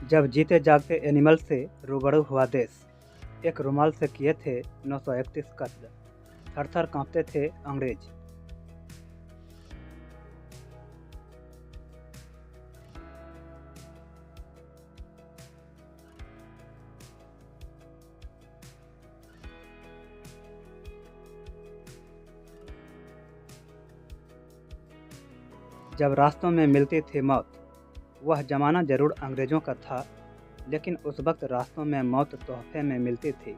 जब जीते जागते एनिमल से रूबरू हुआ देश, एक रुमाल से किए थे 931 कत्ल, थर-थर कांपते थे अंग्रेज। जब रास्तों में मिलती थी मौत, वह जमाना जरूर अंग्रेजों का था, लेकिन उस वक्त रास्तों में मौत तोहफे में मिलती थी।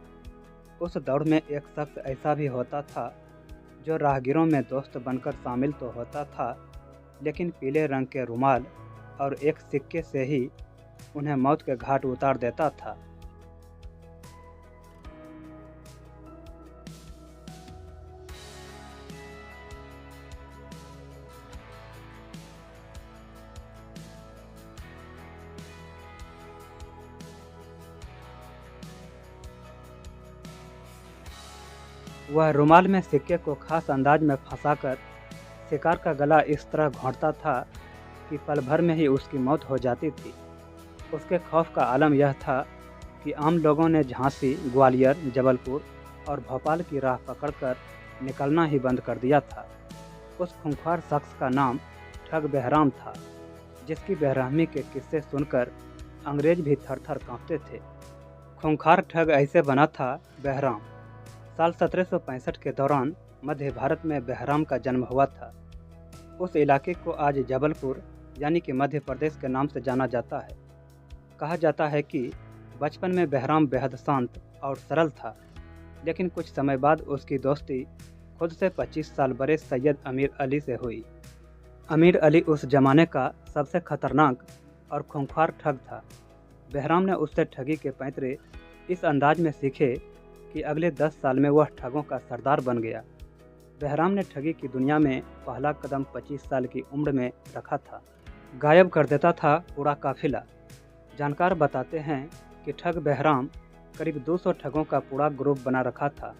उस दौड़ में एक शख्स ऐसा भी होता था जो राहगीरों में दोस्त बनकर शामिल तो होता था, लेकिन पीले रंग के रुमाल और एक सिक्के से ही उन्हें मौत के घाट उतार देता था। वह रुमाल में सिक्के को खास अंदाज में फंसाकर शिकार का गला इस तरह घोंटता था कि पल भर में ही उसकी मौत हो जाती थी। उसके खौफ का आलम यह था कि आम लोगों ने झांसी, ग्वालियर, जबलपुर और भोपाल की राह पकड़कर निकलना ही बंद कर दिया था। उस खूंखार शख्स का नाम ठग बहराम था, जिसकी बेरहमी के किस्से सुनकर अंग्रेज भी थर-थर कांपते थे। खूंखार ठग ऐसे बना था बहराम। साल 1765 के दौरान मध्य भारत में बहराम का जन्म हुआ था। उस इलाके को आज जबलपुर यानी कि मध्य प्रदेश के नाम से जाना जाता है। कहा जाता है कि बचपन में बहराम बेहद शांत और सरल था, लेकिन कुछ समय बाद उसकी दोस्ती खुद से 25 साल बड़े सैयद अमीर अली से हुई। अमीर अली उस जमाने का सबसे खतरनाक और खूंखार ठग था। बहराम ने उससे ठगी के पैंतरे इस अंदाज में सीखे कि अगले 10 साल में वह ठगों का सरदार बन गया। बहराम ने ठगी की दुनिया में पहला कदम 25 साल की उम्र में रखा था। गायब कर देता था पूरा काफिला। जानकार बताते हैं कि ठग बहराम करीब 200 ठगों का पूरा ग्रुप बना रखा था।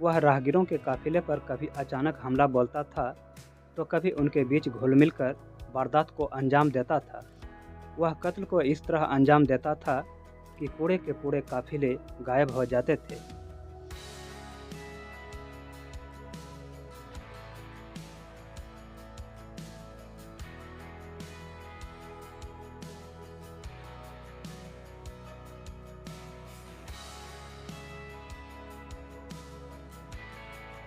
वह राहगीरों के काफिले पर कभी अचानक हमला बोलता था, तो कभी उनके बीच घुल मिलकर वारदात को अंजाम देता था। वह कत्ल को इस तरह अंजाम देता था कि पूरे के पूरे काफिले गायब हो जाते थे।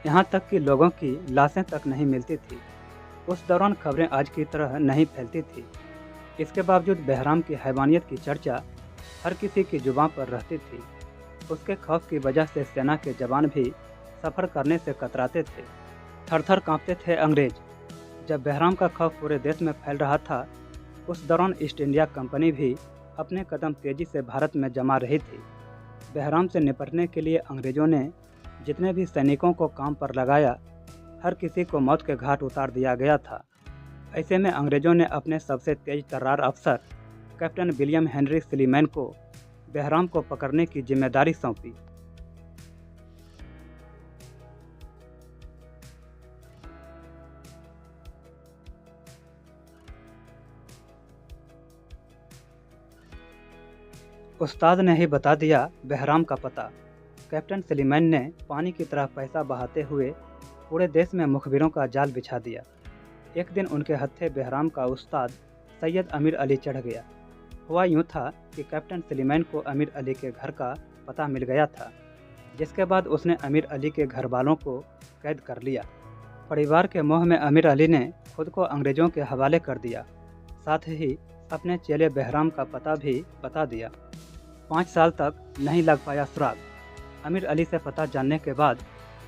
यहाँ तक कि लोगों की लाशें तक नहीं मिलती थी। उस दौरान खबरें आज की तरह नहीं फैलती थी। इसके बावजूद बहराम की हैवानियत की चर्चा हर किसी की जुबान पर रहती थी। उसके खौफ की वजह से सेना के जवान भी सफ़र करने से कतराते थे। थर-थर कांपते थे अंग्रेज। जब बहराम का खौफ पूरे देश में फैल रहा था, उस दौरान ईस्ट इंडिया कंपनी भी अपने कदम तेजी से भारत में जमा रही थी। बहराम से निपटने के लिए अंग्रेजों ने जितने भी सैनिकों को काम पर लगाया, हर किसी को मौत के घाट उतार दिया गया था। ऐसे में अंग्रेजों ने अपने सबसे तेज तर्रार अफसर कैप्टन विलियम हेनरी स्लीमैन को बहराम को पकड़ने की जिम्मेदारी सौंपी। उस्ताद ने ही बता दिया बहराम का पता। कैप्टन स्लीमैन ने पानी की तरह पैसा बहाते हुए पूरे देश में मुखबिरों का जाल बिछा दिया। एक दिन उनके हत्थे बहराम का उस्ताद सैयद अमीर अली चढ़ गया। हुआ यूँ था कि कैप्टन स्लीमैन को अमीर अली के घर का पता मिल गया था, जिसके बाद उसने अमीर अली के घर वालों को कैद कर लिया। परिवार के मोह में अमीर अली ने खुद को अंग्रेजों के हवाले कर दिया, साथ ही अपने चेले बहराम का पता भी बता दिया। 5 साल तक नहीं लग पाया सुराग। अमीर अली से पता जानने के बाद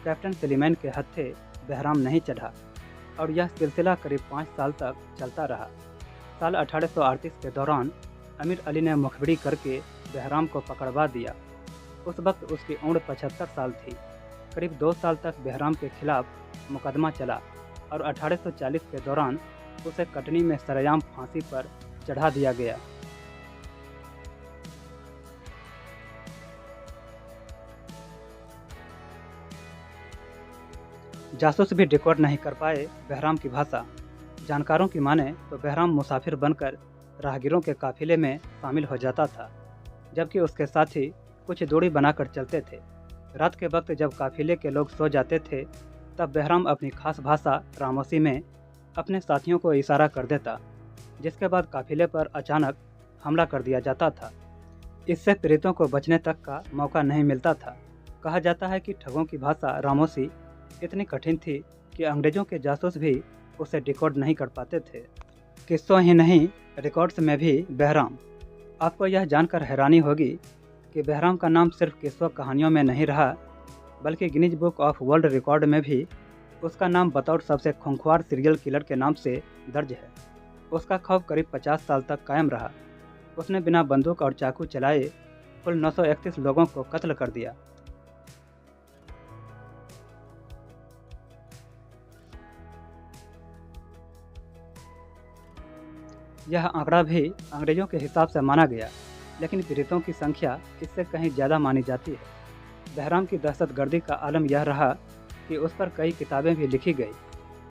कैप्टन स्लीमैन के हत्थे बहराम नहीं चढ़ा और यह सिलसिला करीब 5 साल तक चलता रहा। साल 1838 के दौरान अमीर अली ने मुखबिरी करके बहराम को पकड़वा दिया। उस वक्त उसकी उम्र 75 साल थी। करीब 2 साल तक बहराम के खिलाफ मुकदमा चला और 1840 के दौरान उसे कटनी में सरेआम फांसी पर चढ़ा दिया गया। जासूस भी डिकोड नहीं कर पाए बहराम की भाषा। जानकारों की माने तो बहराम मुसाफिर बनकर राहगीरों के काफिले में शामिल हो जाता था, जबकि उसके साथी कुछ दूरी बनाकर चलते थे। रात के वक्त जब काफिले के लोग सो जाते थे, तब बहराम अपनी खास भाषा रामोसी में अपने साथियों को इशारा कर देता, जिसके बाद काफिले पर अचानक हमला कर दिया जाता था। इससे पीड़ितों को बचने तक का मौका नहीं मिलता था। कहा जाता है कि ठगों की भाषा रामोसी इतनी कठिन थी कि अंग्रेजों के जासूस भी उसे डिकोड नहीं कर पाते थे। किस्सों ही नहीं, रिकॉर्ड्स में भी बहराम। आपको यह जानकर हैरानी होगी कि बहराम का नाम सिर्फ किस्सों कहानियों में नहीं रहा, बल्कि Guinness book of world record में भी उसका नाम बतौर सबसे खूंखार सीरियल किलर के नाम से दर्ज है। उसका खौफ करीब 50 साल तक कायम रहा। उसने बिना बंदूक और चाकू चलाए कुल 931 लोगों को कत्ल कर दिया। यह आंकड़ा भी अंग्रेजों के हिसाब से माना गया, लेकिन पीड़ितों की संख्या इससे कहीं ज़्यादा मानी जाती है। बहराम की दहशतगर्दी का आलम यह रहा कि उस पर कई किताबें भी लिखी गई,